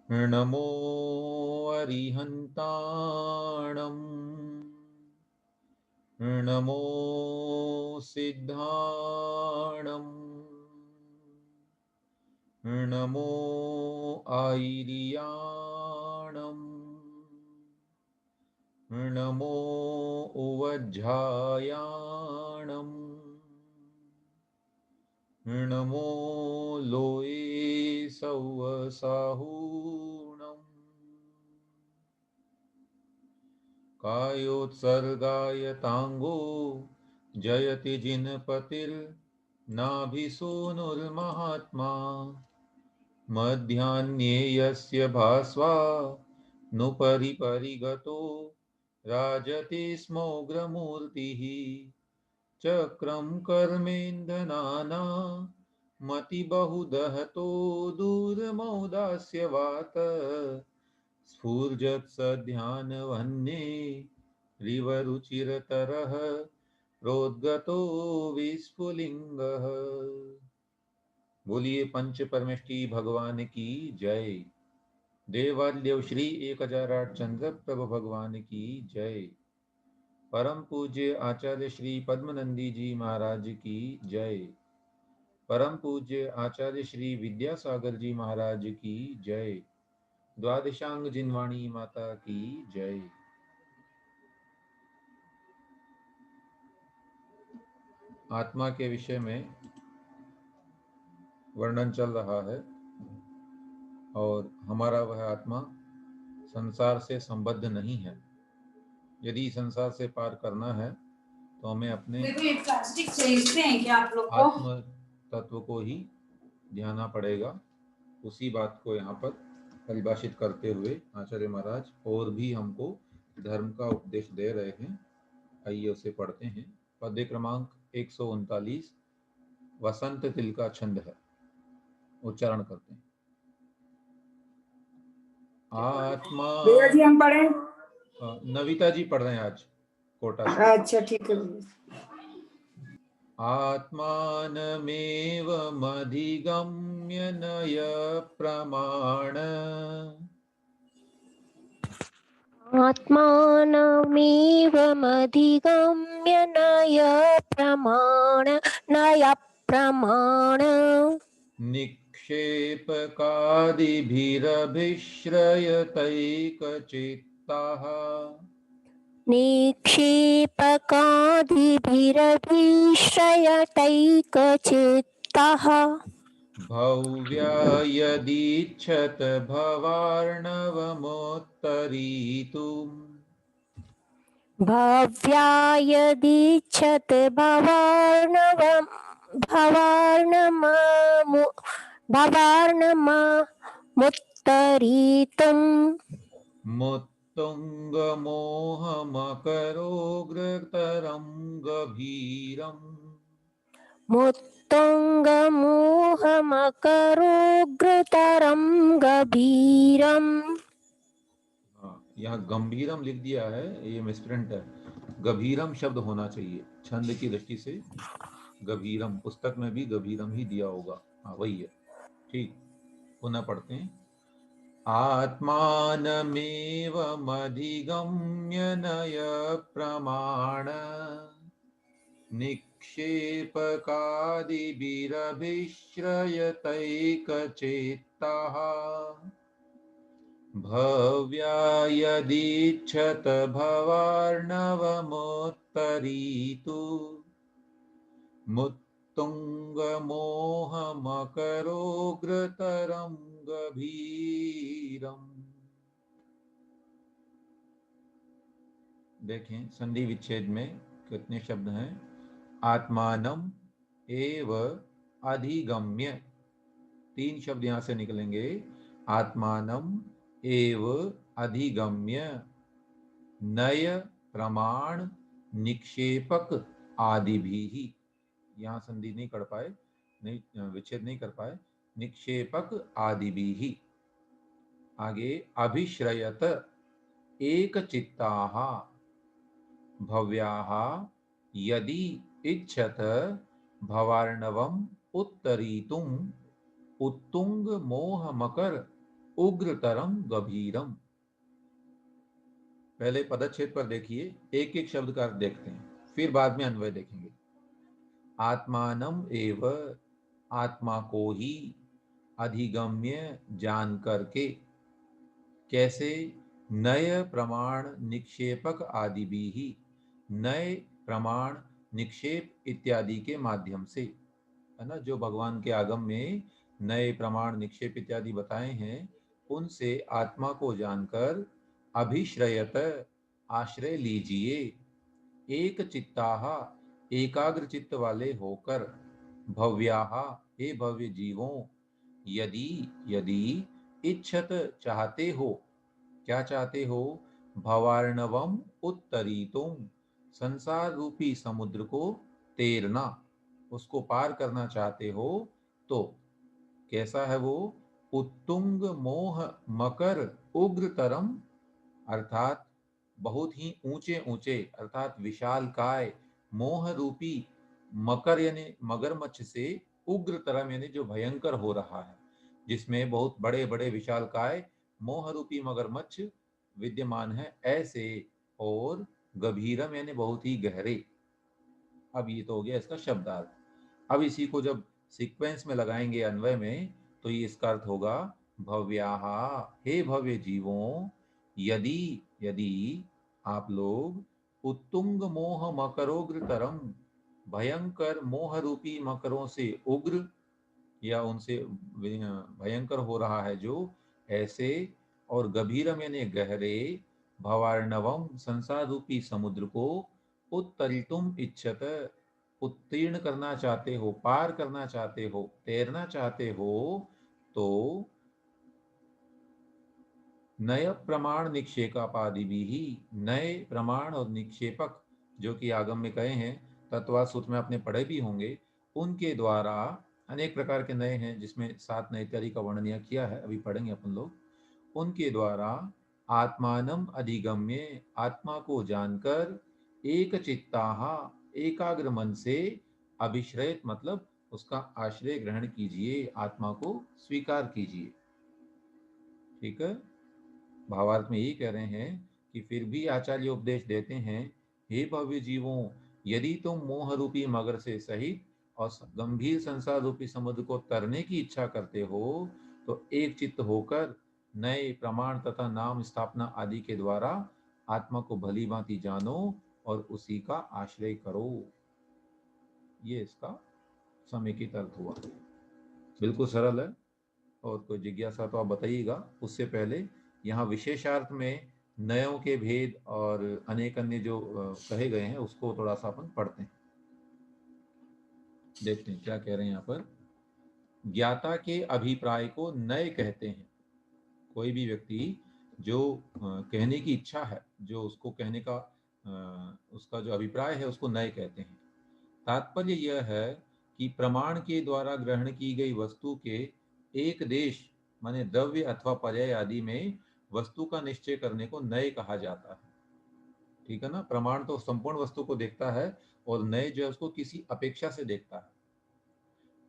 नमो अरिहन्ताणं नमो सिद्धाणं नमो आयर्याणं नमो उवज्झायाणं नमो लोये सौवसाहूणम् कायोत्सर्गाय तांगो जयति जिनपतिर्नाभिसूनुर्महात्मा मध्याह्ने यस्य भास्वा नुपरि परिगतो राजति स्मोग्रमूर्तिः चक्रं कर्मेन्दनाना मतिबहुदहतो दूरमौदास्यवात स्फूर्जत्सध्यानवन्ये रिवरुचिरतरः प्रोद्गतो विस्फुलिङ्गः। बोलिए पंच परमेष्टि भगवान की जय। देवाल्यव श्री 1008 चंद्र प्रभु भगवान की जय। परम पूज्य आचार्य श्री पद्मनंदी जी महाराज की जय। परम पूज्य आचार्य श्री विद्यासागर जी महाराज की जय। द्वादशांग जिनवाणी माता की जय। आत्मा के विषय में वर्णन चल रहा है और हमारा वह आत्मा संसार से संबद्ध नहीं है। यदि संसार से पार करना है तो हमें अपने प्लास्टिक खरीदते हैं क्या आप लोग को? आत्म तत्व को ही ध्याना पड़ेगा। उसी बात को यहाँ पर परिभाषित करते हुए आचार्य महाराज और भी हमको धर्म का उपदेश दे रहे हैं। आइए उसे पढ़ते हैं। पद्य क्रमांक 139 वसंत तिल का छंद है। उच्चारण करते हैं। आत्मा भैया जी हम पढ़ें? नविता जी पढ़ रहे हैं आज कोटा से। अच्छा ठीक है। आत्मानमेवमधिगम्य नय प्रमाण आत्मानमेवमधिगम्य नय प्रमाण निक्षेपकादिभिरभिश्रयतैकचित्ताः निक्षेपकादिभिरभिश्रयतैकचित्तः भव्या यदीच्छत भवार्णवमुत्तरीतुम् भव्या यदीच्छत भवार्णमुत्तरीतुम् मुत्तुङ्गमोहमकरोग्रतरं गभीरम् मुत्तुङ्गमोहमकरोग्रतरं गभीरम्। यहाँ गंभीरम लिख दिया है, ये मिसप्रिंट है। गभीरम शब्द होना चाहिए छंद की दृष्टि से। गभीरम पुस्तक में भी गभीरम ही दिया होगा। हाँ वही है। ठीक, पुनः पढ़ते हैं। आत्मानमेवमधिगम्य नय प्रमाण निक्षेपकादिभिरभिश्रयतैकचेत्तः भव्या यदीच्छत भवार्णवमुत्तरीतु मुत्तुङ्गमोहमकरोग्रतरं गभीरम्। देखें संधि विच्छेद में कितने शब्द हैं। आत्मानम एव अधिगम्य, 3 शब्द यहां से निकलेंगे। आत्मानम एव अधिगम्य नय प्रमाण निक्षेपक आदि भी ही। यहाँ संधि नहीं कर पाए, नहीं विच्छेद नहीं कर पाए। निक्षेपक आदि भी ही। आगे अभिश्रयत एक चित्ताः भव्याः यदि इच्छत भवार्णवम उत्तरीतुम उत्तुंग मोह मकर उग्रतरम गभीरम। पहले पदच्छेद पर देखिए, एक एक शब्द का अर्थ देखते हैं, फिर बाद में अन्वय देखेंगे। आत्मानम एव, आत्मा को ही, अधिगम्य जान करके, कैसे, नय प्रमाण निक्षेपक आदि भी ही, नए प्रमाण निक्षेप इत्यादि के माध्यम से, है ना, जो भगवान के आगम में नए प्रमाण निक्षेप इत्यादि बताए हैं, उनसे आत्मा को जानकर अभिश्रयत, आश्रय लीजिए, एक चित्ताहा, एकाग्र चित्त वाले होकर, भव्याहा, हे भव्य जीवों, यदि, यदि, इच्छत, चाहते हो, क्या चाहते हो, भवार्णवम उत्तरीतुम, संसार रूपी समुद्र को तैरना, उसको पार करना चाहते हो, तो कैसा है वो, उत्तुंग मोह मकर उग्रतरम, अर्थात बहुत ही ऊंचे ऊंचे, अर्थात विशाल काय, मोह रूपी मकर यानी मगरमच्छ से, उग्रतरम यानी जो भयंकर हो रहा है, जिसमें बहुत बड़े बड़े विशाल काय मोह रूपी मगरमच्छ विद्यमान है, ऐसे, और गभीरम यानी बहुत ही गहरे। अब ये तो हो गया इसका शब्दार्थ। अब इसी को जब सीक्वेंस में लगाएंगे अन्वय में, तो ये इसका अर्थ होगा, भव्याहा, हे भव्य जीवों, यदि, यदि आप लोग, उत्तुंग मोह मकरोग्र तरम, भयंकर मोह रूपी मकरों से उग्र, या उनसे भयंकर हो रहा है जो, ऐसे, और गभीरम यानी गहरे, भवार्णवम संसार रूपी समुद्र को, उत्तरितुम इच्छत, उत्तीर्ण करना चाहते हो, पार करना चाहते हो, तैरना चाहते हो, तो नय प्रमाण निक्षेपादि भी ही, नए प्रमाण और निक्षेपक जो कि आगम में कहे हैं, तत्वात सूत्र में आपने पढ़े भी होंगे, उनके द्वारा, अनेक प्रकार के नए हैं जिसमें 7 नए इत्यादि का वर्णन यहाँ किया है, अभी पढ़ेंगे अपन लोग, उनके द्वारा आत्मानम अधिगम्य, आत्मा को जानकर, एक चित्ताहा, एकाग्र मन से, अभिश्रयत मतलब उसका आश्रय ग्रहण कीजिए, आत्मा को स्वीकार कीजिए। ठीक है, भावार्थ में यही कह रहे हैं कि फिर भी आचार्य उपदेश देते हैं, हे भव्य जीवों, यदि तुम मोह रूपी मगर से सहित और गंभीर संसार रूपी समुद्र को तरने की इच्छा करते हो, तो एक चित्त होकर नए प्रमाण तथा नाम स्थापना आदि के द्वारा आत्मा को भली भांति जानो और उसी का आश्रय करो। ये इसका समेकित अर्थ हुआ। बिल्कुल सरल है, और कोई जिज्ञासा तो आप बताइएगा। उससे पहले यहाँ विशेषार्थ में नयों के भेद और अनेक अन्य जो कहे गए हैं, उसको थोड़ा सा अपन पढ़ते हैं, देखते हैं क्या कह रहे हैं यहाँ पर। ज्ञाता के अभिप्राय को नय कहते हैं। कोई भी व्यक्ति जो कहने की इच्छा है, जो उसको कहने का उसका जो अभिप्राय है, उसको नय कहते हैं। तात्पर्य यह है कि प्रमाण के द्वारा ग्रहण की गई वस्तु के एक देश माने द्रव्य अथवा पर्याय आदि में वस्तु का निश्चय करने को नय कहा जाता है। ठीक है ना, प्रमाण तो संपूर्ण वस्तु को देखता है, और नय जो है उसको किसी अपेक्षा से देखता है।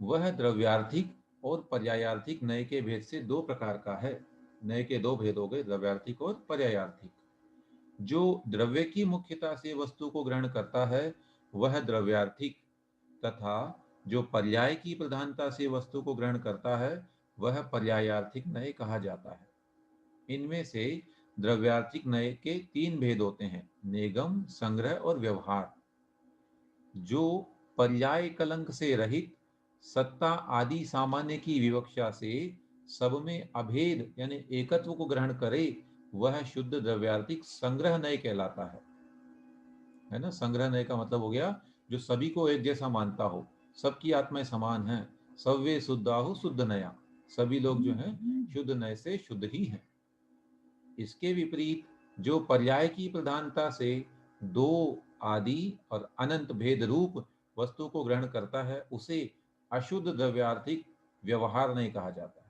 वह द्रव्यार्थिक और पर्यायार्थिक नय के भेद से 2 प्रकार का है। नय के 2 भेद हो गए, द्रव्यार्थिक और पर्यायार्थिक। जो द्रव्य की मुख्यता से वस्तु को ग्रहण करता है वह द्रव्यार्थिक, तथा जो पर्याय की प्रधानता से वस्तु को ग्रहण करता है वह पर्यायार्थिक नय कहा जाता है। इनमें से द्रव्यार्थिक नय के 3 भेद होते हैं, नेगम, संग्रह और व्यवहार। जो पर्याय कलंक से रहित, सत्ता आदि सामान्य की विवक्षा से सब में अभेद यानी एकत्व को ग्रहण करे, वह शुद्ध द्रव्यार्थिक संग्रह नय कहलाता है ना। संग्रह नय का मतलब हो गया जो सभी को एक जैसा मानता हो, सबकी आत्माएं समान हैं, सव्वे शुद्धाहु शुद्ध नया, सभी लोग जो हैं शुद्ध नय से शुद्ध ही हैं। इसके विपरीत जो पर्याय की प्रधानता से 2 आदि और अनंत भेद रूप वस्तु को ग्रहण करता है, उसे अशुद्ध द्रव्यार्थिक व्यवहार नहीं कहा जाता है।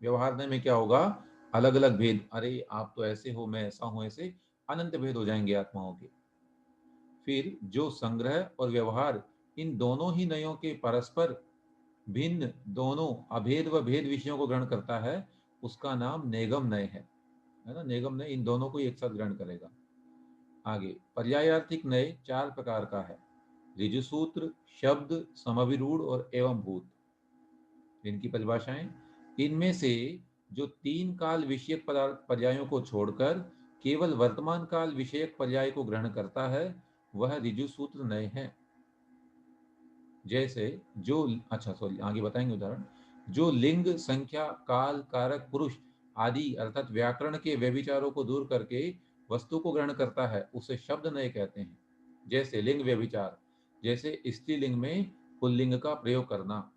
व्यवहार नहीं में क्या होगा, अलग अलग भेद, अरे आप तो ऐसे हो, मैं ऐसा हूं, ऐसे अनंत भेद हो जाएंगे आत्माओं के। फिर जो संग्रह और व्यवहार इन दोनों ही नयों के परस्पर भिन्न दोनों अभेद व भेद विषयों को ग्रहण करता है, उसका नाम नेगम नय है ना। नेगम नय इन दोनों को एक साथ ग्रहण करेगा। आगे पर्यायार्थिक नय 4 प्रकार का है, ऋजुसूत्र, शब्द, समविरूढ़ और एवं भूत। इनकी परिभाषाएं, इनमें से जो 3 काल विषयक पर्यायों को छोड़कर केवल वर्तमान काल विषयक पर्याय को ग्रहण करता है वह ऋजुसूत्र नय है। जैसे जो आगे बताएंगे उदाहरण। जो लिंग, संख्या, काल, कारक, पुरुष आदि अर्थात व्याकरण के व्यभिचारों को दूर करके वस्तु को ग्रहण करता है उसे शब्द नय कहते हैं। जैसे लिंग व्यभिचार, जैसे स्त्रीलिंग में पुल्लिंग का प्रयोग करना।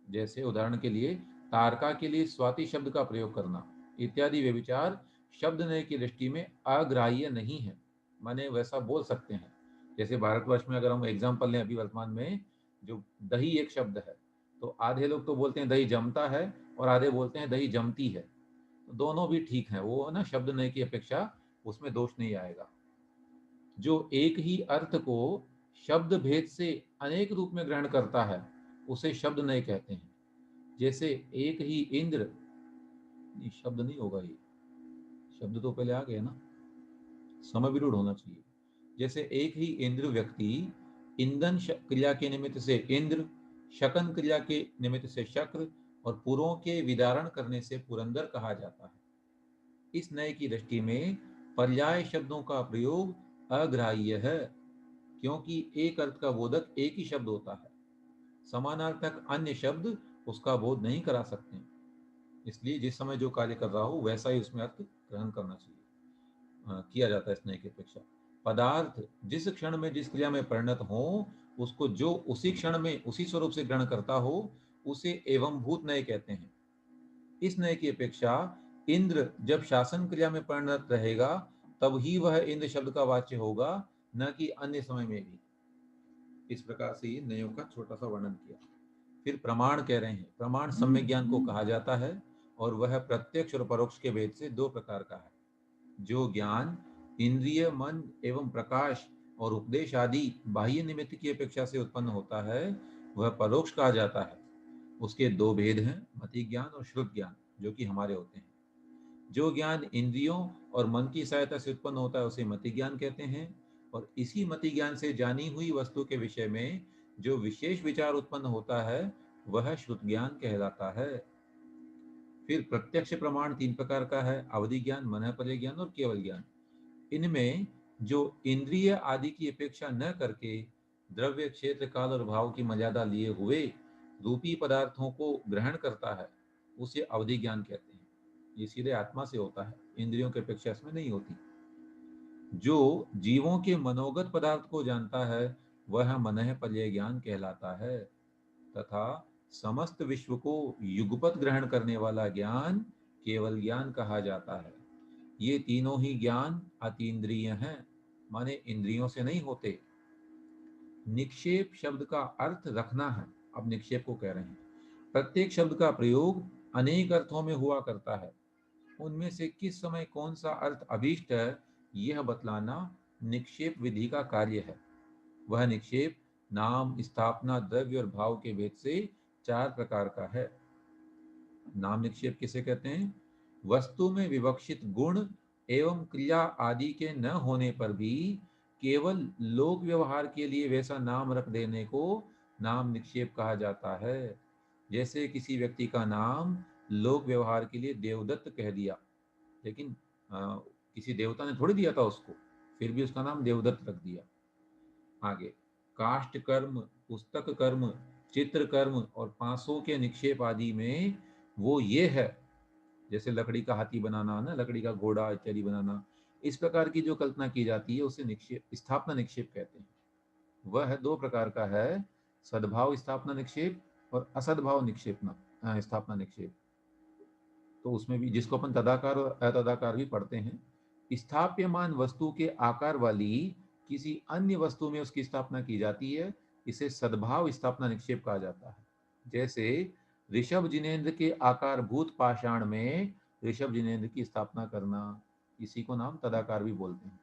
जैसे उदाहरण के लिए तारका के लिए स्वाति शब्द का प्रयोग करना इत्यादि व्यभिचार शब्द नय की दृष्टि में अग्राह्य नहीं है, माने वैसा बोल सकते हैं। जैसे भारतवर्ष में अगर हम एग्जाम्पल लें, अभी वर्तमान में जो दही एक शब्द है, तो आधे लोग तो बोलते हैं दही जमता है और आधे बोलते हैं दही जमती है, तो दोनों भी ठीक है, वो ना शब्द नय की अपेक्षा उसमें दोष नहीं आएगा। जो एक ही अर्थ को शब्द भेद से अनेक रूप में ग्रहण करता है उसे शब्द नय कहते हैं। जैसे एक ही इंद्र, ये शब्द नहीं होगा, ये शब्द तो पहले आ गया ना, समविरूढ़ होना चाहिए। जैसे एक ही इंद्र व्यक्ति ईंधन क्रिया के निमित्त से इंद्र, शकन क्रिया के निमित्त से शक्र और पुरों के विदारण करने से पुरंदर कहा जाता है। इस नय की दृष्टि में पर्याय शब्दों का प्रयोग अग्राह्य है, क्योंकि एक अर्थ का बोधक एक ही शब्द होता है, समानार्थक अन्य शब्द उसका बोध नहीं करा सकते। इसलिए जिस समय जो कार्य कर रहा हो वैसा ही उसमें अर्थ ग्रहण करना चाहिए, किया जाता है इस नय की अपेक्षा। पदार्थ जिस क्षण में जिस क्रिया में परिणत हो उसको जो उसी क्षण में उसी स्वरूप से ग्रहण करता हो उसे एवं भूत नय कहते हैं। इस नय की अपेक्षा इंद्र जब शासन क्रिया में परिणत रहेगा तब ही वह इंद्र शब्द का वाच्य होगा, न कि अन्य समय में भी। इस प्रकार से ये नयों का छोटा सा वर्णन किया। फिर प्रमाण कह रहे हैं। प्रमाण सम्यक ज्ञान को कहा जाता है और वह प्रत्यक्ष और परोक्ष के भेद से 2 प्रकार का है। जो ज्ञान इंद्रिय, मन एवं प्रकाश और उपदेश आदि बाह्य निमित्त की अपेक्षा से उत्पन्न होता है वह परोक्ष कहा जाता है। उसके 2 भेद हैं, मति ज्ञान और श्रुत ज्ञान, जो कि हमारे होते हैं। जो ज्ञान इंद्रियों और मन की सहायता से उत्पन्न होता है उसे मति ज्ञान कहते हैं, और इसी मति ज्ञान से जानी हुई वस्तु के विषय में जो विशेष विचार उत्पन्न होता है वह श्रुत ज्ञान कहलाता है। फिर प्रत्यक्ष प्रमाण 3 प्रकार का है, अवधि ज्ञान, मनःपर्य ज्ञान और केवल ज्ञान। इनमें जो इंद्रिय आदि की अपेक्षा न करके द्रव्य, क्षेत्र, काल और भाव की मर्यादा लिए हुए रूपी पदार्थों को ग्रहण करता है उसे अवधि ज्ञान कहते हैं। ये सीधे आत्मा से होता है, इंद्रियों की अपेक्षा इसमें नहीं होती। जो जीवों के मनोगत पदार्थ को जानता है वह मनःपर्य ज्ञान कहलाता है, तथा समस्त विश्व को युगपत ग्रहण करने वाला ज्ञान केवल ज्ञान कहा जाता है। ये तीनों ही ज्ञान अतीन्द्रिय हैं, माने इंद्रियों से नहीं होते। निक्षेप शब्द का अर्थ रखना है, अब निक्षेप को कह रहे हैं। प्रत्येक शब्द का प्रयोग अनेक अर्थों में हुआ करता है, उनमें से किस समय कौन सा अर्थ अभीष्ट है यह बतलाना निक्षेप विधि का कार्य है। वह निक्षेप नाम, स्थापना, द्रव्य और भाव के भेद से 4 प्रकार का है। नाम निक्षेप किसे कहते हैं? वस्तु में विवक्षित गुण एवं क्रिया आदि के न होने पर भी केवल लोक व्यवहार के लिए वैसा नाम रख देने को नाम निक्षेप कहा जाता है। जैसे किसी व्यक्ति का नाम लोक व्यवहार के लिए देवदत्त कह दिया, लेकिन किसी देवता ने थोड़ी दिया था उसको, फिर भी उसका नाम देवदत्त रख दिया। आगे काष्ठ कर्म, पुस्तक कर्म, चित्र कर्म और पासों के निक्षेप आदि में वो ये है, जैसे लकड़ी का हाथी बनाना ना, लकड़ी का घोड़ा इत्यादि बनाना, इस प्रकार की जो कल्पना की जाती है उसे निक्षेप, स्थापना निक्षेप कहते हैं। वह 2 प्रकार का है, सद्भाव स्थापना निक्षेप और असद्भाव निक्षेप स्थापना निक्षेप। तो उसमें भी जिसको अपन तदाकार और अतदाकार भी पढ़ते हैं, स्थाप्यमान वस्तु के आकार वाली किसी अन्य वस्तु में उसकी स्थापना की जाती है, इसे सद्भाव स्थापना निक्षेप कहा जाता है। जैसे ऋषभ जिनेन्द्र के आकार भूत पाषाण में ऋषभ जिनेन्द्र की स्थापना करना, इसी को नाम तदाकार भी बोलते हैं।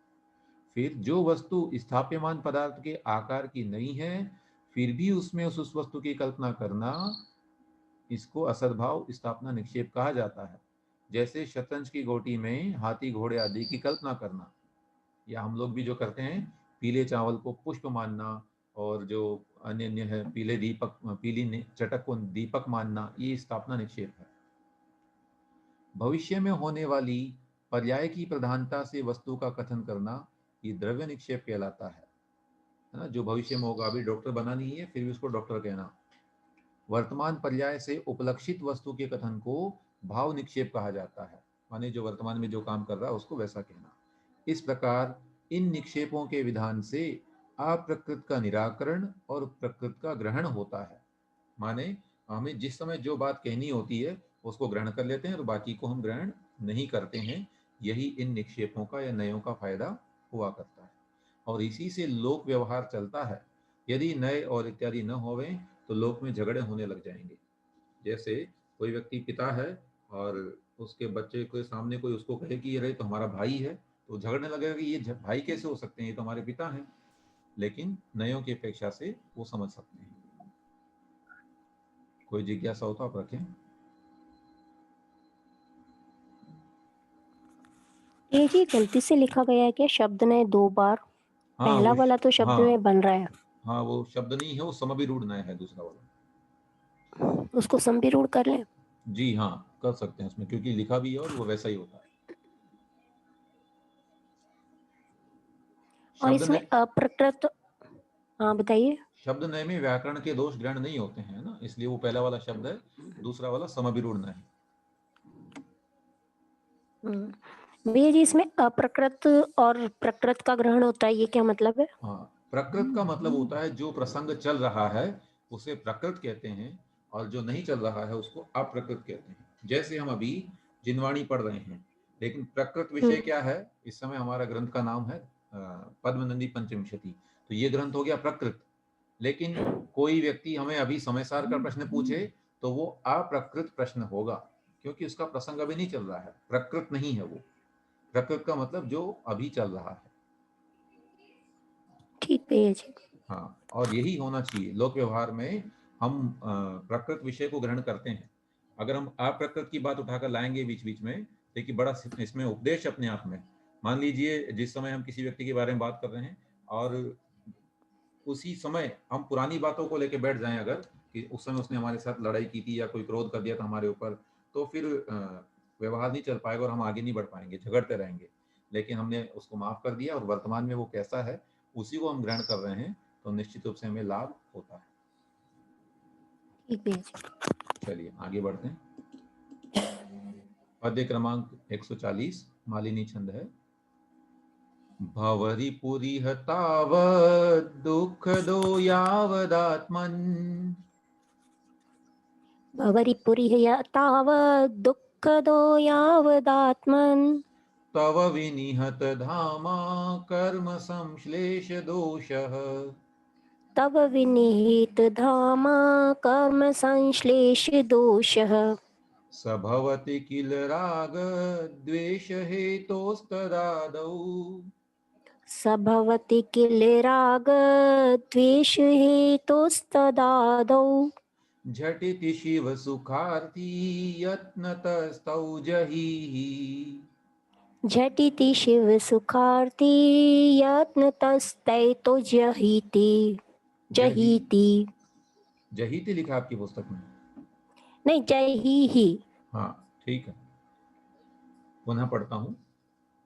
फिर जो वस्तु स्थाप्यमान पदार्थ के आकार की नहीं है फिर भी उसमें उस वस्तु की कल्पना करना, इसको असद्भाव स्थापना निक्षेप कहा जाता है। जैसे शतरंज की गोटी में हाथी घोड़े आदि की कल्पना करना, या हम लोग भी जो करते हैं पीले चावल को पुष्प मानना, और जो अन्य अन्य है पीले दीपक, पीली चटक को दीपक मानना, ये स्थापना निक्षेप है। भविष्य में होने वाली पर्याय की प्रधानता से वस्तु का कथन करना, ये द्रव्य निक्षेप कहलाता है ना। जो भविष्य में होगा, अभी डॉक्टर बना नहीं है फिर भी उसको डॉक्टर कहना। वर्तमान पर्याय से उपलक्षित वस्तु के कथन को भाव निक्षेप कहा जाता है, माने जो वर्तमान में जो काम कर रहा है उसको वैसा कहना। इस प्रकार इन निक्षेपों के विधान से अप्रकृत का निराकरण और प्रकृत का ग्रहण होता है। माने हमें जिस समय जो बात कहनी होती है उसको ग्रहण कर लेते हैं और बाकी को हम ग्रहण नहीं करते हैं। यही इन निक्षेपों का या नयों का फायदा हुआ करता है, और इसी से लोक व्यवहार चलता है। यदि नए और इत्यादि न होवे तो लोक में झगड़े होने लग जाएंगे। जैसे कोई व्यक्ति पिता है और उसके बच्चे के सामने कोई उसको कहे कि ये तो हमारा भाई है, तो झगड़ने लगेगा कि ये भाई कैसे हो सकते हैं, ये तो हमारे पिता हैं। लेकिन नयों की अपेक्षा से वो समझ सकते हैं। कोई जिज्ञासा हो तो आप रखें। ये जी गलती से लिखा गया है क्या शब्द ने 2 बार? हाँ पहला वो वाला तो शब्द हाँ में बन रहा है, हाँ, वो शब्द नहीं है, वो समभिरूढ़ नय है दूसरा वाला। उसको समरूढ़ कर लें। जी हाँ, कर सकते हैं उसमें, क्योंकि लिखा भी है और वो वैसा ही होता है। और शब्द इसमें नय, अप्रकृत, हाँ बताइए। शब्द नय में व्याकरण के दोष ग्रहण नहीं होते हैं ना, इसलिए वो पहला वाला शब्द है, दूसरा वाला समभिरूढ़ नय है। भैया जी इसमें अप्रकृत और प्रकृत का ग्रहण होता है, ये क्या मतलब है? हाँ, प्रकृत का मतलब होता है जो प्रसंग चल रहा है उसे प्रकृत कहते हैं, और जो नहीं चल रहा है उसको अप्रकृत कहते हैं। जैसे हम अभी जिनवाणी पढ़ रहे हैं, लेकिन प्रकृत विषय क्या है, इस समय हमारा ग्रंथ का नाम है पद्मनंदी पंचविंशति, तो ये ग्रंथ हो गया प्रकृत। लेकिन कोई व्यक्ति हमें अभी समयसार का प्रश्न पूछे तो वो अप्रकृत प्रश्न होगा, क्योंकि उसका प्रसंग अभी नहीं चल रहा है, प्रकृत नहीं है वो। प्रकृत का मतलब जो अभी चल रहा है। ठीक भैया जी। हाँ, और यही होना चाहिए लोक व्यवहार में। हम प्रकृत विषय को ग्रहण करते हैं। अगर हम अप्रकृत की बात उठाकर लाएंगे बीच बीच में, देखिए बड़ा इसमें उपदेश अपने आप में। मान लीजिए जिस समय हम किसी व्यक्ति के बारे में बात कर रहे हैं और उसी समय हम पुरानी बातों को लेकर बैठ जाएं, अगर कि उस समय उसने हमारे साथ लड़ाई की थी या कोई क्रोध कर दिया था हमारे ऊपर, तो फिर व्यवहार नहीं चल पाएगा और हम आगे नहीं बढ़ पाएंगे, झगड़ते रहेंगे। लेकिन हमने उसको माफ कर दिया और वर्तमान में वो कैसा है उसी को हम ग्रहण कर रहे हैं, तो निश्चित रूप से हमें लाभ होता है। ठीक भैया जी। चलिए आगे बढ़ते हैं। पद्य क्रमांक 140 मालिनी छंद है। भवरिपुरिह तावद् दुःखदो यावदात्मन् भवरिपुरिह तावद् दुःखदो यावदात्मन् तव विनिहत धामा कर्म संश्लेष दोषः तव विनिहित धामा कर्म संश्लेष दोषः स भवति किल राग द्वेष हेतोस्तदादौ स भवति किल राग द्वेष हेतोस्तदादौ झटिति शिव सुखार्थी यत्नतस्तौ जहीहि झटिति शिव सुखार्थी यत्नतस्तैतो जहीति जही जहीति जहीति लिखा आपकी पुस्तक में? नहीं जहीहि। हाँ ठीक है, पुनः पढ़ता हूँ।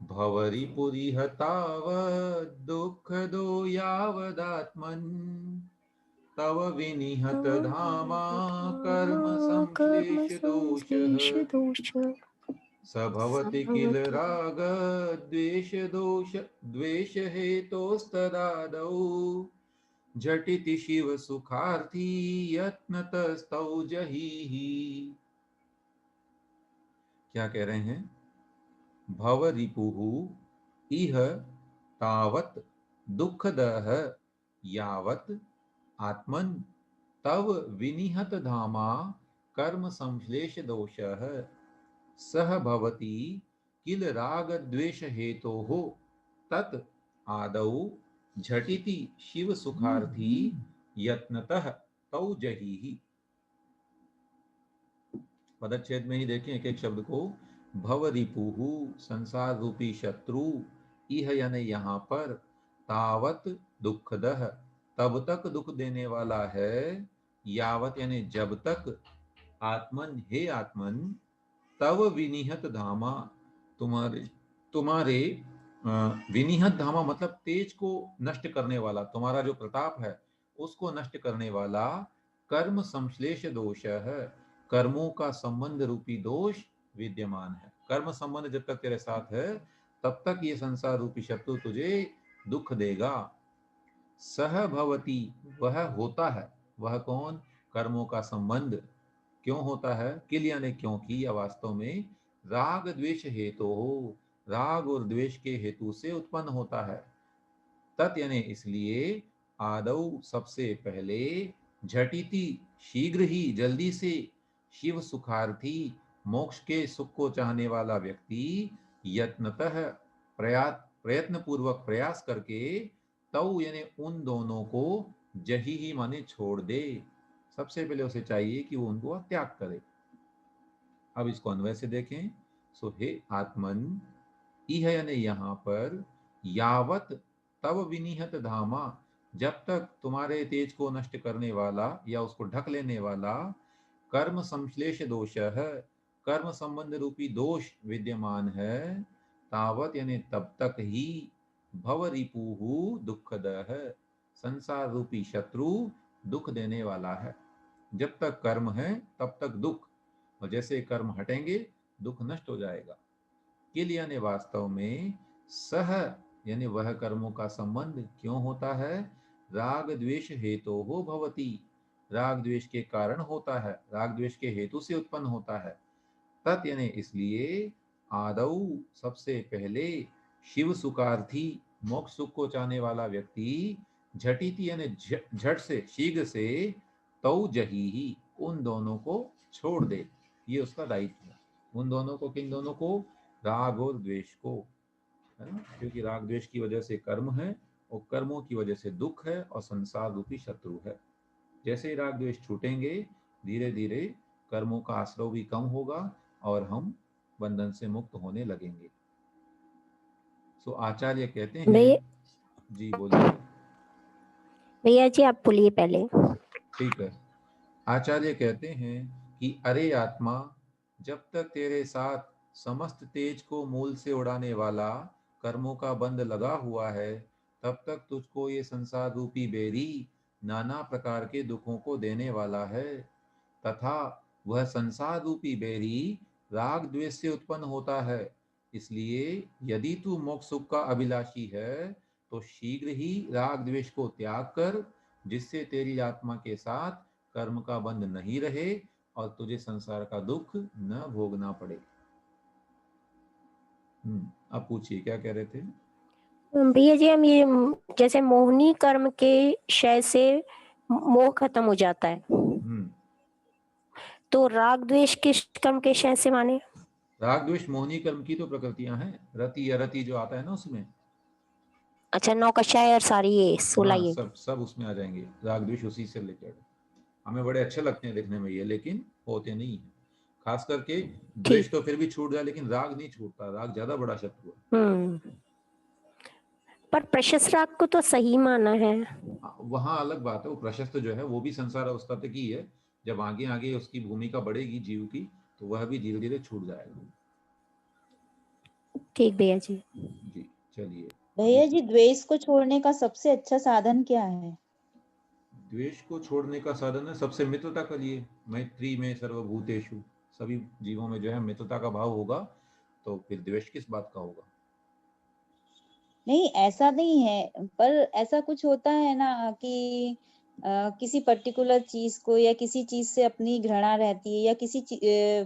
भवरिपुरिह तावद् दुःखदो यावदात्मन् तव विनिहत धामा कर्म संश्लेष दोषः स भवति किल राग द्वेष दोष द्वेष हेतोस्तदादौ झटिति शिव सुखार्थी यत्नतस्तौ जहीहि। क्या कह रहे हैं? भवरिपुः इह तावत् दुःखदः यावत् आत्मन् तव विनिहत धामा कर्म संश्लेष दोषः सह भवति किल राग द्वेष हेतोः तत् आदौ झटिति शिव सुखार्थी यत्नतः तौ जहीहि। पदच्छेद में ही देखें एक एक शब्द को। भव रिपुहु, संसार रूपी शत्रु, इह यानी यहाँ पर, तावत दुखदह, तब तक दुख देने वाला है, यावत यानी जब तक, आत्मन हे आत्मन, तव विनिहत धामा, तुम्हारे तुम्हारे विनिहत धामा मतलब तेज को नष्ट करने वाला, तुम्हारा जो प्रताप है उसको नष्ट करने वाला, कर्म संश्लेष दोष है, कर्मों का संबंध रूपी दोष विद्यमान है। कर्म संबंध जब तक तेरे साथ है तब तक ये संसार रूपी शत्रु तुझे दुख देगा। सह भवती, वह होता है, वह कौन? कर्मों का संबंध। क्यों होता है? किल यानी क्योंकि, या वास्तव में, राग द्वेष हेतु हो, राग और द्वेष के हेतु से उत्पन्न होता है। तत् यानी इसलिए, आदौ सबसे पहले, झटिति शीघ्र ही जल्दी से, शिव सुखार्थी मोक्ष के सुख को चाहने वाला व्यक्ति, यत्नतः प्रयत्न पूर्वक प्रयास करके, तौ यानी उन दोनों को, जही ही माने छोड़ दे। सबसे पहले उसे चाहिए कि वो उनको त्याग करे। अब इसको अन्वय से देखें। सो हे आत्मन, इह यानी यहाँ पर, यावत तव विनिहत धामा, जब तक तुम्हारे तेज को नष्ट करने वाला या उसको ढक लेने वाला कर्म संश्लेष दोष है, कर्म संबंध रूपी दोष विद्यमान है, तावत यानी तब तक ही, भव रिपुहु दुखदः, संसार रूपी शत्रु दुख देने वाला है। जब तक कर्म है तब तक दुख, और जैसे कर्म हटेंगे दुख नष्ट हो जाएगा। किल यानी वास्तव में, सह यानी वह कर्मों का संबंध क्यों होता है? राग द्वेष हेतु हो भवती, राग द्वेष के कारण होता है, राग द्वेष के हेतु से उत्पन्न होता है। तत् यानी इसलिए, आदौ सबसे पहले, शिव सुखार्थी मोक्ष सुख को चाहने वाला व्यक्ति, झटिति यानी झट से, शीघ्र से, तौ जही ही उन दोनों को छोड़ दे, ये उसका दायित्व है। उन दोनों को, किन दोनों को? राग और द्वेष को, है ना, क्योंकि राग द्वेष की वजह से कर्म है और कर्मों की वजह से दुख है और संसार रूपी शत्रु है। जैसे ही राग द्वेष छूटेंगे, धीरे धीरे कर्मों का आश्रय भी कम होगा और हम बंधन से मुक्त होने लगेंगे। सो आचार्य कहते हैं, भैया जी बोलिए। भैया जी आप बोलिए पहले। ठीक है। आचार्य कहते हैं कि अरे आत्मा, जब तक तेरे साथ समस्त तेज को मूल से उड़ाने वाला कर्मों का बंध लगा हुआ है, तब तक तुझको ये संसार रूपी बेरी नाना प्रकार के दुखों को देने वाला है, तथा वह संसार रूपी बेरी राग द्वेष से उत्पन्न होता है। इसलिए यदि तू मोक्ष सुख का अभिलाषी है तो शीघ्र ही राग द्वेष को त्याग कर, जिससे तेरी आत्मा के साथ कर्म का बंध नहीं रहे और तुझे संसार का दुख न भोगना पड़े। अब पूछिए क्या कह रहे थे? भैया जी हम ये जैसे मोहनी कर्म के क्षय से मोह खत्म हो जाता है, तो राग द्वेष किस कर्म के क्षय से माने? राग द्वेष मोहनी कर्म की तो प्रकृतियां हैं, रति अरति जो आता है ना उसमें। अच्छा, 9 कक्षाएं और सारी ये 16 हाँ, ये सब सब उसमें आ जाएंगे। राग द्वेष उसी से रिलेटेड। हमें बड़े अच्छे लगते हैं देखने में ये, लेकिन होते नहीं है। खास करके द्वेष ठीक। तो फिर भी छूट जाए, लेकिन राग नहीं छूटता, राग ज्यादा बड़ा शत्रु है। पर प्रशस्त राग को तो सही माना है। वहां अलग बात है, वो प्रशस्त जो है वो भी संसार अवस्था तक ही है। जब आगे आगे उसकी भूमिका बढ़ेगी जीव की, तो वह भी धीरे धीरे छूट जाएगा। ठीक भैया जी। जी चलिए। भैया जी, द्वेष को छोड़ने का सबसे अच्छा साधन क्या है? द्वेष को छोड़ने का साधन है सबसे मित्रता करिए। मैत्री में सर्वभूतेषु, सभी जीवों में जो है मित्रता का भाव होगा, तो फिर द्वेष किस बात का होगा? नहीं, ऐसा नहीं है, पर ऐसा कुछ होता है ना कि किसी पर्टिकुलर चीज को या किसी चीज से अपनी घृणा रहती है, या किसी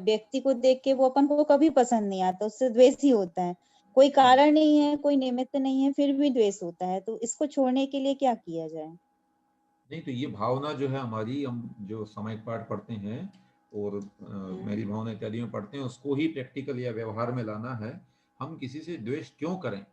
व्यक्ति को देख के वो अपन को कभी पसंद नहीं आता, उससे द्वेष ही होता है। कोई कारण नहीं है, कोई निमित्त नहीं है, फिर भी द्वेष होता है। तो इसको छोड़ने के लिए क्या किया जाए? नहीं, तो ये भावना जो है हमारी, हम जो सामयिक पाठ पढ़ते हैं और मेरी भावना इत्यादि में पढ़ते हैं, उसको ही प्रैक्टिकल या व्यवहार में लाना है। हम किसी से द्वेष क्यों करें,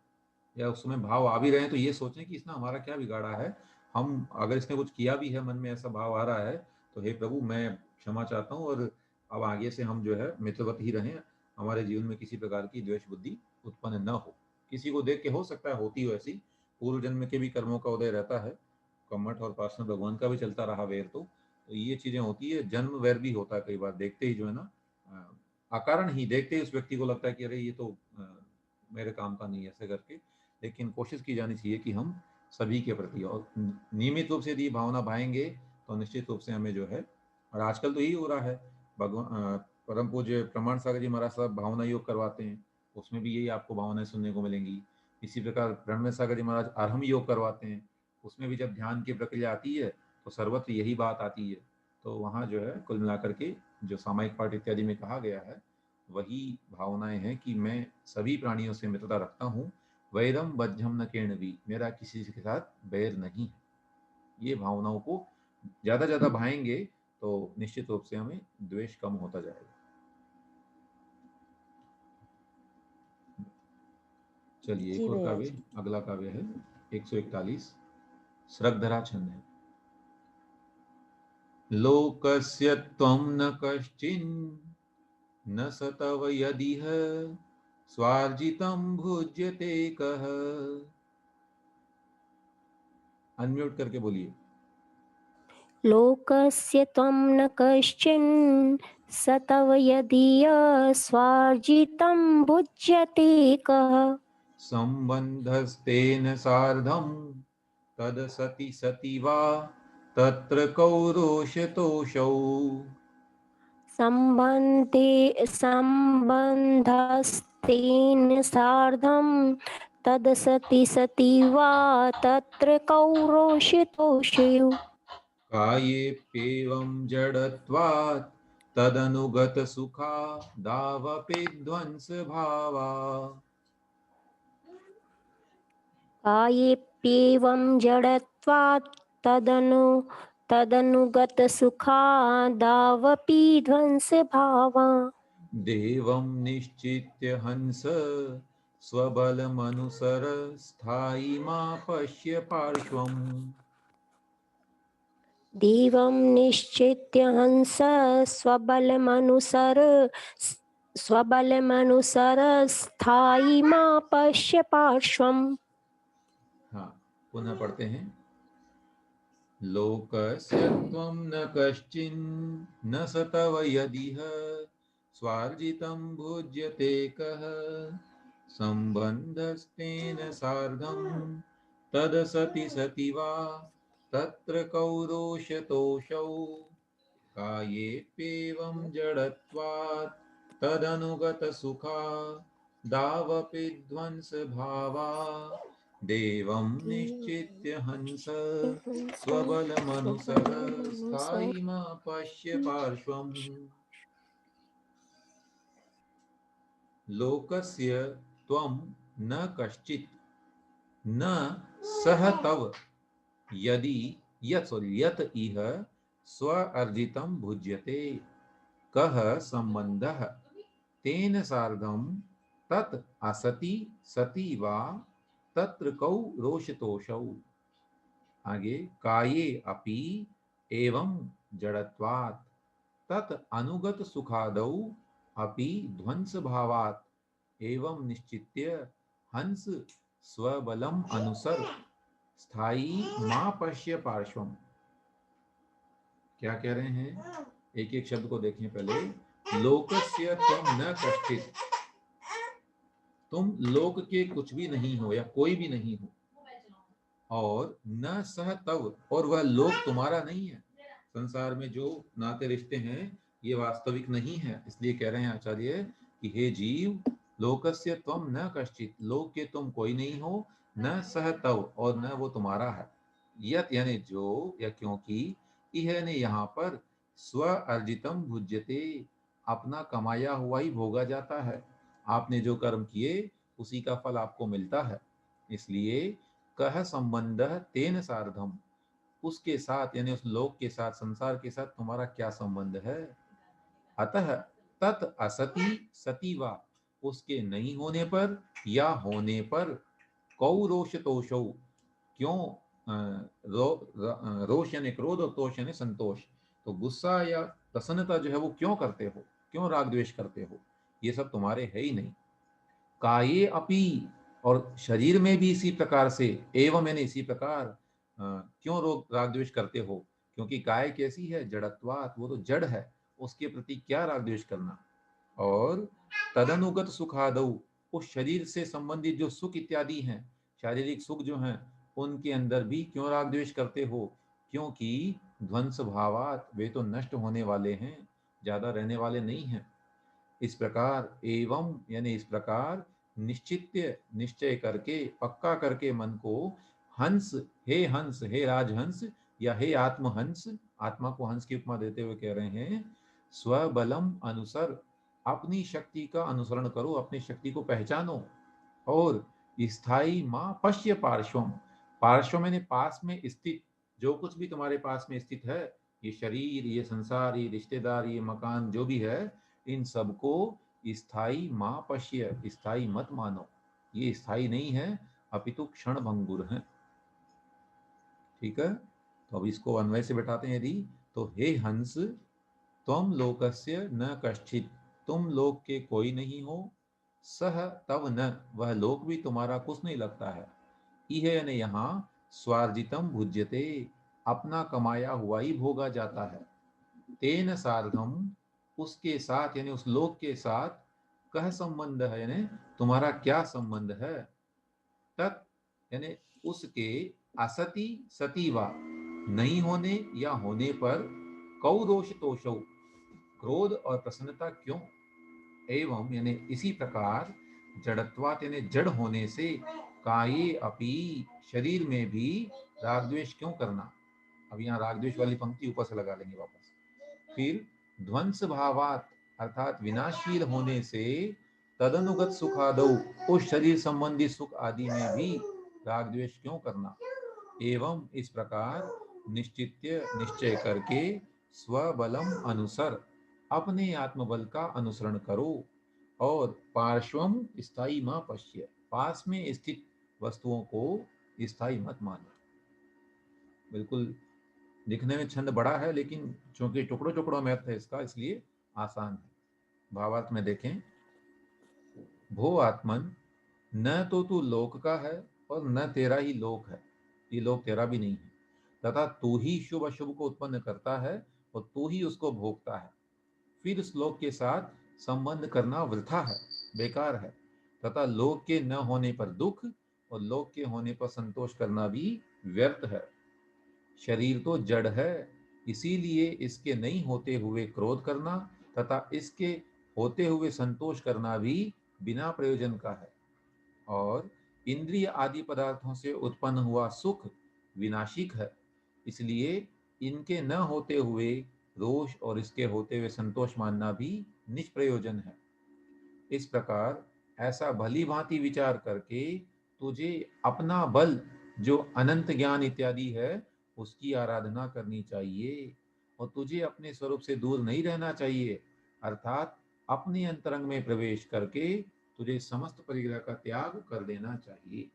या उसमें भाव आ भी रहे हैं तो ये सोचें कि इसने हमारा क्या बिगाड़ा है। हम अगर इसने कुछ किया भी है, मन में ऐसा भाव आ रहा है, तो हे प्रभु मैं क्षमा चाहता हूँ और अब आगे से हम जो है मित्रवत ही रहें, हमारे जीवन में किसी प्रकार की द्वेष बुद्धि उत्पन्न न हो। किसी को देख के हो सकता है होती हो ऐसी, पूर्व जन्म के भी कर्मों का उदय रहता है, कमठ और पार्षद भगवान का भी चलता रहा वैर, तो ये चीजें होती है। जन्म वैर भी होता है कई बार, देखते ही जो है ना अकारण ही देखते ही उस व्यक्ति को लगता है कि अरे ये तो मेरे काम का नहीं, ऐसे करके। लेकिन कोशिश की जानी चाहिए कि हम सभी के प्रति और नियमित रूप से यदि भावना भाएंगे तो निश्चित रूप से हमें जो है, और आजकल तो यही हो रहा है, भगवान परम पूज्य प्रमाण सागर जी महाराज साहब भावना योग करवाते हैं, उसमें भी यही आपको भावनाएं सुनने को मिलेंगी। इसी प्रकार ब्रह्म सागर जी महाराज अर्हम योग करवाते हैं, उसमें भी जब ध्यान की प्रक्रिया आती है तो सर्वत्र यही बात आती है। तो वहाँ जो है कुल मिलाकर के जो सामायिक पाठ इत्यादि में कहा गया है वही भावनाएं हैं कि मैं सभी प्राणियों से मित्रता रखता हूँ, वैरम बज्झम न केणवी, मेरा किसी के साथ बैर नहीं है। ये भावनाओं को ज्यादा भाएंगे तो निश्चित रूप से हमें द्वेष कम होता जाएगा। चलिए जी एक और भैया काव्य, जी। अगला काव्य है 141, स्रग्धरा छंद है। लोकस्य त्वं न कश्चिन् न स तव यदिह स्वार्जितं भुज्यते कः। अनम्यूट करके बोलिए। लोकस्य त्वं न कश्चिन् स तव यदीय स्वार्जितं भुज्यते कः। सम्बन्धस्तेन सार्धं तदसति सति वा तत्र कौरोषतोषौ। सम्बन्धस्तेन सार्धं तदसति सति वा तत्र कौरोषितोषेयु। कायेप्येवं जडत्वात् तदनुगतसुखादावपि ध्वंसभावा। कायेप्येवं जडत्वात् तदनुगतसुखादावपि ध्वंसभावा। देवं निश्चित्य हंस स्वबलमनुसर स्थायी मा पश्य पार्श्वम्। देवं निश्चित्य हंस स्वबलमनुसर स्थायी मा पश्य पार्श्वम्। हाँ, पुनः पढ़ते हैं। लोकस्य त्वं न कश्चिन्न स तव यदिह स्वार्जितं भुज्यते कः। सम्बन्धस्तेन सार्धं तदसति सति वा तत्र कौरोषतोषौ। कायेप्येवं जडत्वात् तदनुगतसुखादावपि ध्वंसभावा। देवं निश्चित्य हंस स्वबलमनुसर स्थायी मा पश्य पार्श्वम्। लोकस्य त्वं न कश्चित् न सह तव यदि यत इह स्व अर्जितं भुज्यते कः संबंधः तेन सार्धं तत् असति सति वा तत्र कौ रोषतोषौ। आगे काये अपि एवं जड़त्वात् तत् अनुगत सुखादौ अपि ध्वंस भावात् एवं निश्चित्य हंस स्वबलम अनुसर स्थायी मा पश्य पार्श्वम। क्या कह रहे हैं, एक एक शब्द को देखें पहले। लोकस्य तुम न कश्चित, तुम लोक के कुछ भी नहीं हो या कोई भी नहीं हो, और न सह तव, और वह लोक तुम्हारा नहीं है। संसार में जो नाते रिश्ते हैं ये वास्तविक नहीं है। इसलिए कह रहे हैं आचार्य कि हे जीव, लोकस्य त्वम न कश्चित, लोक के तुम कोई नहीं हो, न सह तव, और न वो तुम्हारा है। यत यानी जो, या क्योंकि, यह ने यहाँ पर स्व अर्जितम भुज्यते, अपना कमाया हुआ ही भोगा जाता है। आपने जो कर्म किए उसी का फल आपको मिलता है। इसलिए कह संबंध तेन सार्धम, उसके साथ यानी उस लोक के साथ, संसार के साथ तुम्हारा क्या संबंध है। अतः तत् असति सति वा, उसके नहीं होने पर या होने पर, कौ रोष तोषौ, क्यों रोष यानी क्रोध और तोष यानी संतोष। तो गुस्सा या प्रसन्नता जो है वो क्यों करते हो, क्यों राग द्वेष करते हो, ये सब तुम्हारे है ही नहीं। काये अपि, और शरीर में भी इसी प्रकार से, एवं यानी इसी प्रकार क्यों रोग राग द्वेष करते हो, क्योंकि काय कैसी है, जड़त्वात्, वो तो जड़ है, उसके प्रति क्या राग द्वेष करना। और तदनुगत सुखादौ, उस शरीर से संबंधित जो सुख इत्यादि हैं, शारीरिक सुख जो हैं, उनके अंदर भी क्यों राग द्वेष करते हो, क्योंकि ध्वंस भावात, वे तो नष्ट होने वाले हैं, ज्यादा रहने वाले नहीं हैं। इस प्रकार एवं यानी इस प्रकार निश्चित्य, निश्चय करके, पक्का करके मन को, हंस, हे राजहंस या हे आत्महंस, आत्मा को हंस की उपमा देते हुए कह रहे हैं, स्वबलम अनुसर, अपनी शक्ति का अनुसरण करो, अपनी शक्ति को पहचानो। और स्थाई माँ पश्य पार्श्वम, पार्श्व मैंने पास में स्थित, जो कुछ भी तुम्हारे पास में स्थित है, ये शरीर, ये संसार, ये रिश्तेदार, ये मकान, जो भी है, इन सबको स्थाई माँ पश्य, स्थाई मत मानो, ये स्थाई नहीं है, अपितु क्षण भंगुर है। ठीक है, तो अब इसको अन्वय से बैठाते हैं यदि, तो हे हंस, त्वम लोकस्य न कश्चित, तुम लोक के कोई नहीं हो, सह तव न, वह लोक भी तुम्हारा कुछ नहीं लगता है। इह यानी यहाँ, स्वार्जितम भुज्यते, अपना कमाया हुआ ही भोगा जाता है। तेन सार्धम, उसके साथ यानी उस लोक के साथ, कह संबंध है यानी तुम्हारा क्या संबंध है, तत् यानी उसके, असति सती वा, नहीं होने या होने पर, कौ दोष तोषौ, क्रोध और प्रसन्नता क्यों, एवं यानी इसी प्रकार, जड़त्वात् यानी जड़ होने से, काये अपि, शरीर में भी राग द्वेष क्यों करना। अब यहाँ राग द्वेष वाली पंक्ति ऊपर से लगा लेंगे वापस। फिर ध्वंस भावात, अर्थात विनाशील होने से, तदनुगत सुखादौ, उस शरीर संबंधी सुख आदि में भी राग द्वेष क्यों करना। एवं इस प्रकार निश्चित्य, निश्चय करके, स्वबलम अनुसर, अपने आत्मबल का अनुसरण करो। और पार्श्वम स्थाई मां पश्य, पास में स्थित वस्तुओं को स्थाई मत मानो। बिल्कुल दिखने में छंद बड़ा है, लेकिन चूंकि टुकड़ों टुकड़ों में अर्थ है इसका, इसलिए आसान है। भावार्थ में देखें, भो आत्मन, न तो तू लोक का है और न तेरा ही लोक है, ये लोक तेरा भी नहीं है, तथा तू ही शुभ अशुभ को उत्पन्न करता है और तू ही उसको भोगता है। फिर उस लोक के साथ संबंध करना वृथा है, बेकार है, तथा लोक के न होने पर दुख और लोक के होने पर संतोष करना भी व्यर्थ है। शरीर तो जड़ है, इसीलिए इसके नहीं होते हुए क्रोध करना तथा इसके होते हुए संतोष करना भी बिना प्रयोजन का है। और इंद्रिय आदि पदार्थों से उत्पन्न हुआ सुख विनाशिक है, इसलिए इनके न होते हुए रोष और इसके होते हुए संतोष मानना भी निष्प्रयोजन है। इस प्रकार ऐसा भली भांति विचार करके तुझे अपना बल, जो अनंत ज्ञान इत्यादि है, उसकी आराधना करनी चाहिए और तुझे अपने स्वरूप से दूर नहीं रहना चाहिए, अर्थात अपने अंतरंग में प्रवेश करके तुझे समस्त परिग्रह का त्याग कर देना चाहिए।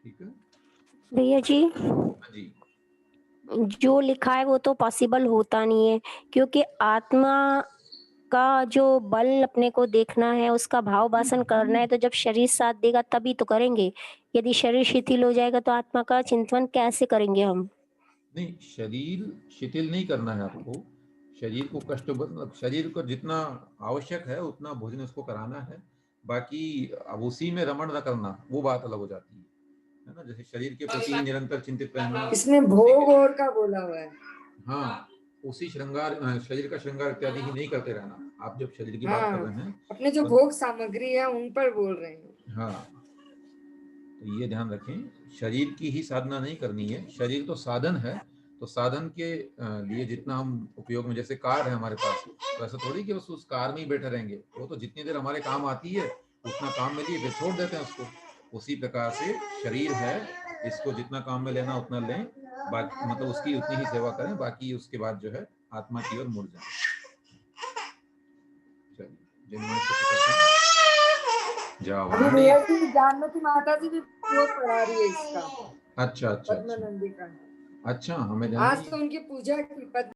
ठीक है भैया जी, हाँ जी, जो लिखा है वो तो पॉसिबल होता नहीं है, क्योंकि आत्मा का जो बल अपने को देखना है, उसका भाव वासन करना है, तो जब शरीर साथ देगा तभी तो करेंगे। यदि शरीर शिथिल हो जाएगा तो आत्मा का चिंतन कैसे करेंगे हम। नहीं, शरीर शिथिल नहीं करना है आपको, शरीर को कष्ट, मतलब शरीर को जितना आवश्यक है उतना भोजन उसको कराना है, बाकी अब उसी में रमण न करना, वो बात अलग हो जाती है ना। जैसे शरीर के प्रति ही निरंतर चिंतित रहना, इसमें भोग और का बोला हुआ है। हाँ, उसी श्रृंगार, शरीर का श्रृंगार इत्यादि ही नहीं करते रहना। आप जब शरीर की बात कर हाँ, रहे हैं, अपने जो तो भोग सामग्री है उन पर बोल रहे हैं। हाँ, तो ये ध्यान रखें, शरीर की ही साधना नहीं करनी है, शरीर तो साधन है, तो साधन के लिए जितना हम उपयोग में, जैसे कार है हमारे पास, तो ऐसा थोड़ी कि बस उस कार में ही बैठे रहेंगे, वो तो जितनी देर हमारे काम आती है उतना काम में लिए फिर छोड़ देते हैं उसको। उसी प्रकार से शरीर है, इसको जितना काम में लेना उतना लें, बाकी मतलब उसकी उतनी ही सेवा करें, बाकी उसके बाद जो है आत्मा की ओर मुड़ जाए। चलिए, जिन्होंने अभी जावाणी, भैया जी जानमती माता जी भी श्लोक पढ़ा रही है इसका, अच्छा अच्छा अच्छा, पद्मानंदी का। अच्छा, हमें ध्यान आज नहीं तो है। उनकी पूजा की, पद्म